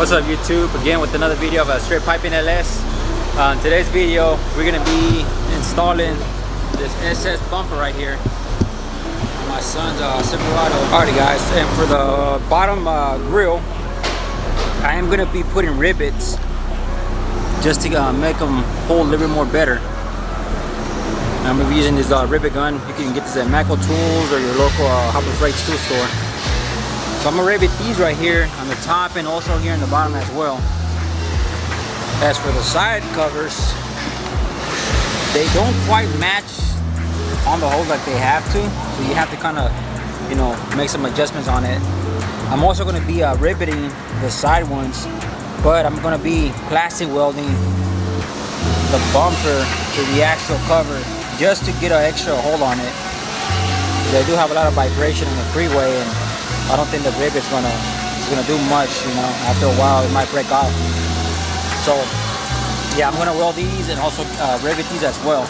What's up YouTube? Again with another video of a straight piping LS. In today's video we're going to be installing this SS bumper right here. My son's Silverado. Alrighty guys, and for the bottom grill I am going to be putting rivets just to make them hold a little bit more better. I'm going to be using this rivet gun. You can get this at Macco Tools or your local Hopper Freight's tool store. So I'm going to rivet these right here on the top and also here in the bottom as well. As for the side covers, they don't quite match on the holes like they have to. So you have to kind of, you know, make some adjustments on it. I'm also going to be riveting the side ones, but I'm going to be plastic welding the bumper to the actual cover just to get an extra hold on it. They do have a lot of vibration on the freeway, and I don't think the rivet's gonna do much, you know. After a while it might break off. So yeah, I'm gonna weld these and also rivet these as well.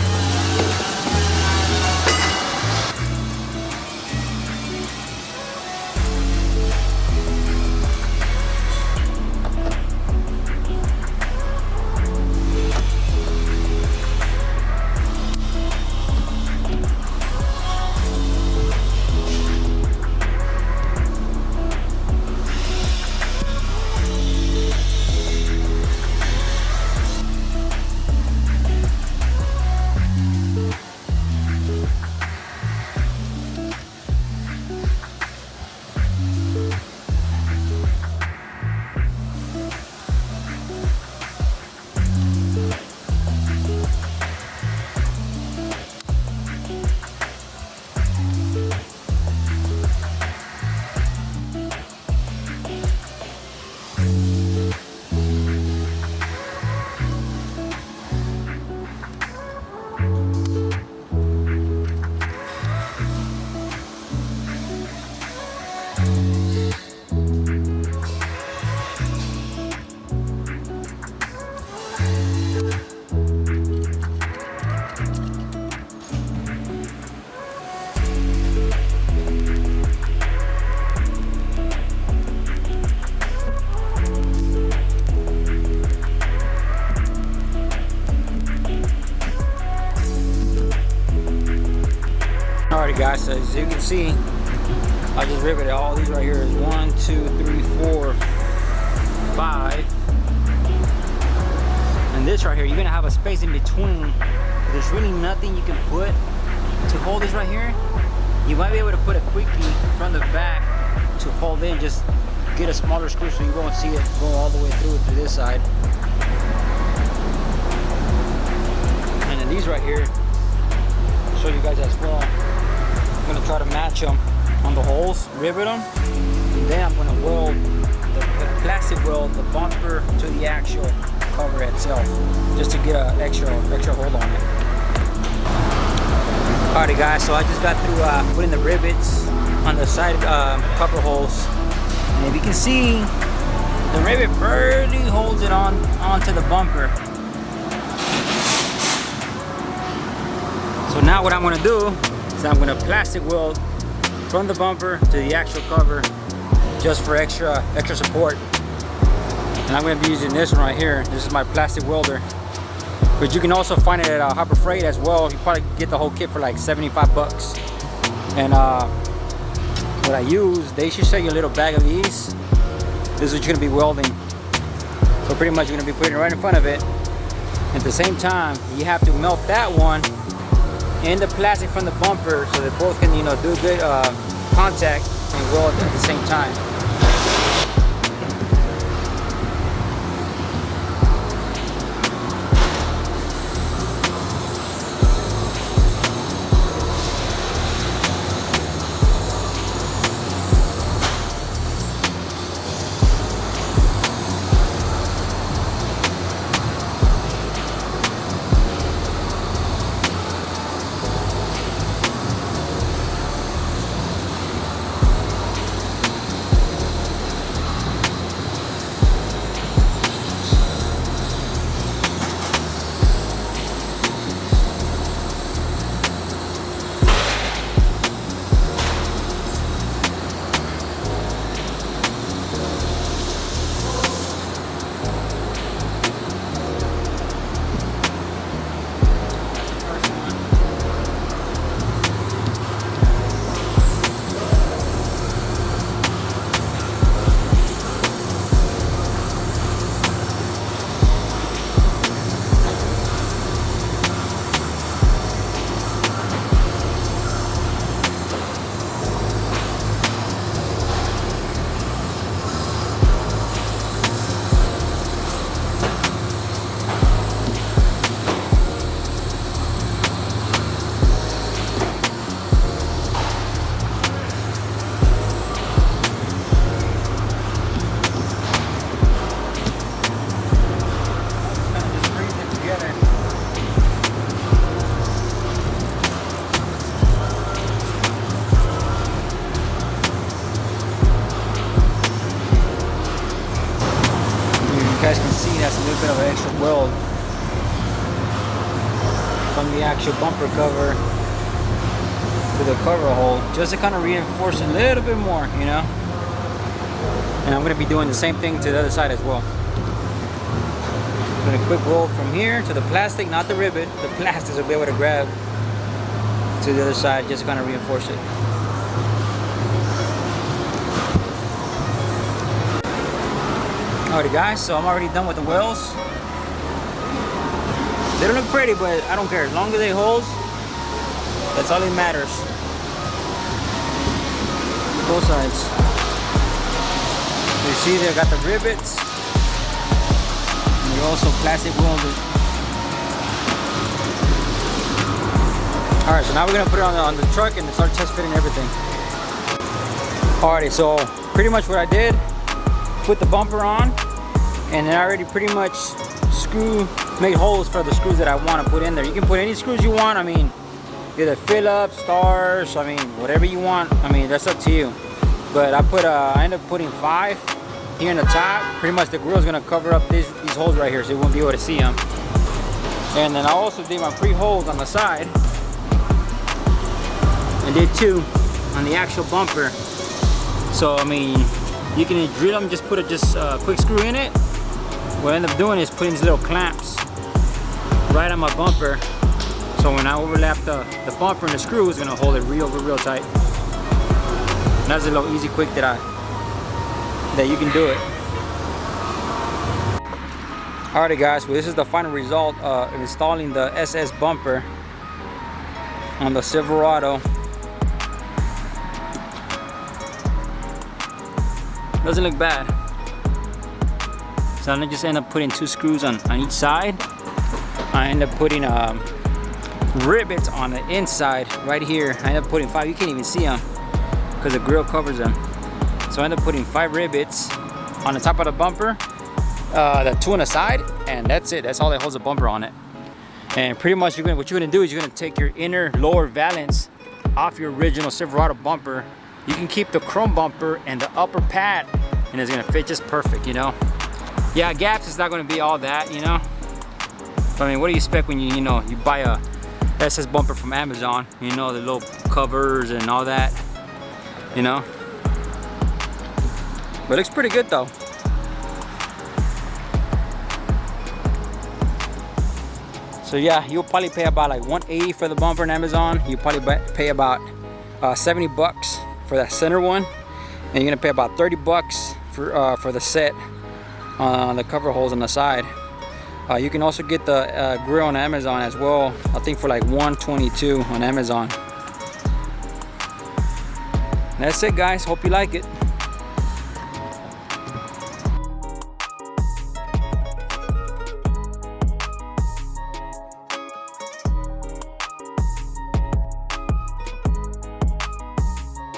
Alrighty guys, so as you can see, I just riveted all these right here. Is 1, 2, 3, 4, 5. And this right here, you're gonna have a space in between. There's really nothing you can put to hold this right here. You might be able to put a quickie from the back to hold in, just get a smaller screw so you won't see it go all the way through to this side. And then these right here, I'll show you guys as well. I'm gonna try to match them on the holes, rivet them, and then I'm gonna weld the plastic weld the bumper to the actual cover itself, just to get an extra hold on it. Alrighty guys, so I just got through putting the rivets on the side cover holes, and if you can see, the rivet barely holds it onto the bumper. So now what I'm gonna do, I'm going to plastic weld from the bumper to the actual cover just for extra support. And I'm going to be using this one right here. This is my plastic welder, but you can also find it at Hopper Freight as well. You probably get the whole kit for like 75 bucks. And what I use, they should sell you a little bag of these. This is what you're going to be welding. So pretty much you're going to be putting it right in front of it. At the same time, you have to melt that one and the plastic from the bumper so that both can, you know, do good contact and weld at the same time. You guys can see that's a little bit of an extra weld from the actual bumper cover to the cover hole, just to kind of reinforce a little bit more, you know. And I'm going to be doing the same thing to the other side as well. I'm going to quick roll from here to the plastic, not the rivet. The plastic will be able to grab to the other side, just to kind of reinforce it. Alrighty guys, so I'm already done with the welds. They don't look pretty, but I don't care. As long as they hold, that's all that matters. Both sides. You see they got the rivets. And they also plastic welded. Alright, so now we're gonna put it on the truck and start test fitting everything. Alrighty, so pretty much what I did, put the bumper on, and then I already pretty much made holes for the screws that I want to put in there. You can put any screws you want. I mean, either Phillips, stars, I mean, whatever you want. I mean, that's up to you. But I ended up putting 5 here in the top. Pretty much the grill is going to cover up these holes right here, so you won't be able to see them. And then I also did my pre-holes on the side. I did 2 on the actual bumper. So, I mean, you can drill them, just put a quick screw in it. What I end up doing is putting these little clamps right on my bumper. So when I overlap the bumper and the screw, it's gonna hold it real tight. And that's a little easy quick that you can do it. Alrighty guys, well this is the final result of installing the SS bumper on the Silverado. Doesn't look bad. So I just end up putting 2 screws on each side. I end up putting rivets on the inside right here. I end up putting 5. You can't even see them because the grill covers them. So I end up putting 5 rivets on the top of the bumper, the 2 on the side, and that's it. That's all that holds the bumper on it. And pretty much what you're gonna do is you're gonna take your inner lower valance off your original Silverado bumper. You can keep the chrome bumper and the upper pad, and it's gonna fit just perfect, you know. Yeah, gaps is not gonna be all that, you know. But I mean, what do you expect when you buy a SS bumper from Amazon? You know, the little covers and all that, you know. But it looks pretty good though. So yeah, you'll probably pay about like $180 for the bumper on Amazon. You probably pay about 70 bucks for that center one, and you're gonna pay about 30 bucks for the set on the cover holes on the side. You can also get the grill on Amazon as well. I think for like $122 on Amazon. And that's it guys, hope you like it.